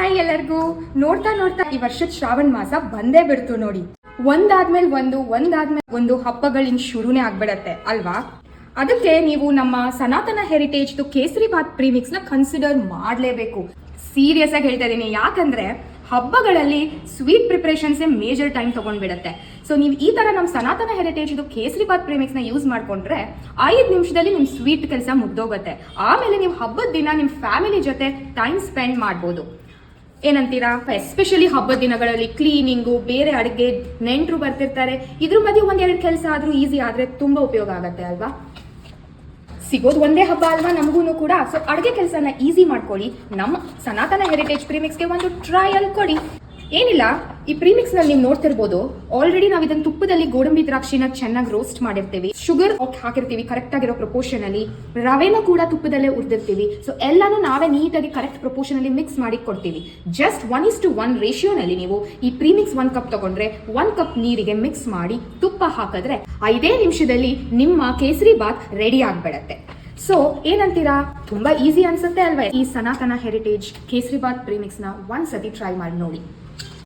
Hi ಎಲ್ಲರಿಗೂ. ನೋಡ್ತಾ ನೋಡ್ತಾ ಈ ವರ್ಷದ ಶ್ರಾವಣ ಮಾಸ ಬಂದೇ ಬಿಡ್ತು ನೋಡಿ. ಒಂದಾದ್ಮೇಲೆ ಒಂದು ಹಬ್ಬಗಳಿನ್ ಶುರುನೇ ಆಗ್ಬಿಡತ್ತೆ ಅಲ್ವಾ. ಅದಕ್ಕೆ ನೀವು ನಮ್ಮ ಸನಾತನ ಹೆರಿಟೇಜ್ ಕೇಸರಿ ಬಾತ್ ಪ್ರೀಮಿಕ್ಸ್ ನ ಕನ್ಸಿಡರ್ ಮಾಡಲೇಬೇಕು. ಸೀರಿಯಸ್ ಆಗಿ ಹೇಳ್ತಾ ಇದೀನಿ, ಯಾಕಂದ್ರೆ ಹಬ್ಬಗಳಲ್ಲಿ ಸ್ವೀಟ್ ಪ್ರಿಪರೇಷನ್ಸ್ ಮೇಜರ್ ಟೈಮ್ ತಗೊಂಡ್ಬಿಡತ್ತೆ. ಸೊ ನೀವು ಈ ತರ ನಮ್ಮ ಸನಾತನ ಹೆರಿಟೇಜ್ ಕೇಸರಿ ಬಾತ್ ಪ್ರೀಮಿಕ್ಸ್ ನ ಯೂಸ್ ಮಾಡ್ಕೊಂಡ್ರೆ 5 ನಿಮಿಷದಲ್ಲಿ ನಿಮ್ ಸ್ವೀಟ್ ಕೆಲಸ ಮುಗ್ದೋಗುತ್ತೆ. ಆಮೇಲೆ ನೀವು ಹಬ್ಬದ ದಿನ ನಿಮ್ ಫ್ಯಾಮಿಲಿ ಜೊತೆ ಟೈಮ್ ಸ್ಪೆಂಡ್ ಮಾಡ್ಬೋದು. ಏನಂತೀರಾ? ಎಸ್ಪೆಷಲಿ ಹಬ್ಬದ ದಿನಗಳಲ್ಲಿ ಕ್ಲೀನಿಂಗು, ಬೇರೆ ಅಡುಗೆ, ನೆಂಟರು ಬರ್ತಿರ್ತಾರೆ, ಇದ್ರ ಮಧ್ಯೆ ಒಂದೆರಡು ಕೆಲಸ ಆದ್ರೂ ಈಸಿ ಆದ್ರೆ ತುಂಬಾ ಉಪಯೋಗ ಆಗತ್ತೆ ಅಲ್ವಾ. ಸಿಗೋದು ಒಂದೇ ಹಬ್ಬ ಅಲ್ವಾ ನಮಗೂ ಕೂಡ. ಸೊ ಅಡುಗೆ ಕೆಲಸನ ಈಸಿ ಮಾಡ್ಕೊಳ್ಳಿ. ನಮ್ಮ ಸನಾತನ ಹೆರಿಟೇಜ್ ಪ್ರೀಮಿಕ್ಸ್ಗೆ ಒಂದು ಟ್ರಯಲ್ ಕೊಡಿ. ಏನಿಲ್ಲ, ಈ ಪ್ರೀಮಿಕ್ಸ್ ನಲ್ಲಿ ನೀವು ನೋಡ್ತಿರ್ಬೋದು, ಆಲ್ರೆಡಿ ನಾವು ಇದನ್ನ ತುಪ್ಪದಲ್ಲಿ ಗೋಡಂಬಿ ದ್ರಾಕ್ಷಿನ ಚೆನ್ನಾಗಿ ರೋಸ್ಟ್ ಮಾಡಿರ್ತೀವಿ, ಶುಗರ್ ಹಾಕಿರ್ತೀವಿ ಕರೆಕ್ಟ್ ಆಗಿರೋ ಪ್ರಪೋರ್ಷನ್ ಅಲ್ಲಿ, ರವೆನೂ ಕೂಡ ತುಪ್ಪದಲ್ಲೇ ಉರ್ದಿರ್ತೀವಿ. ಸೊ ಎಲ್ಲಾನು ನಾವೇ ನೀಟಾಗಿ ಕರೆಕ್ಟ್ ಪ್ರಪೋರ್ಷನ್ ಅಲ್ಲಿ ಮಿಕ್ಸ್ ಮಾಡಿ ಕೊಡ್ತೀವಿ. ಜಸ್ಟ್ 1:1 ರೇಷಿಯೋನಲ್ಲಿ ನೀವು ಈ ಪ್ರೀಮಿಕ್ಸ್ 1 ಕಪ್ ತಗೊಂಡ್ರೆ 1 ಕಪ್ ನೀರಿಗೆ ಮಿಕ್ಸ್ ಮಾಡಿ ತುಪ್ಪ ಹಾಕಿದ್ರೆ 5 ನಿಮಿಷದಲ್ಲಿ ನಿಮ್ಮ ಕೇಸರಿ ಬಾತ್ ರೆಡಿ ಆಗ್ಬಿಡತ್ತೆ. ಸೊ ಏನಂತೀರಾ? ತುಂಬಾ ಈಸಿ ಅನ್ಸುತ್ತೆ ಅಲ್ವಾ? ಈ ಸನಾತನ ಹೆರಿಟೇಜ್ ಕೇಸರಿ ಬಾತ್ ಪ್ರೀಮಿಕ್ಸ್ ನ ಒಂದ್ಸತಿ ಟ್ರೈ ಮಾಡಿ ನೋಡಿ.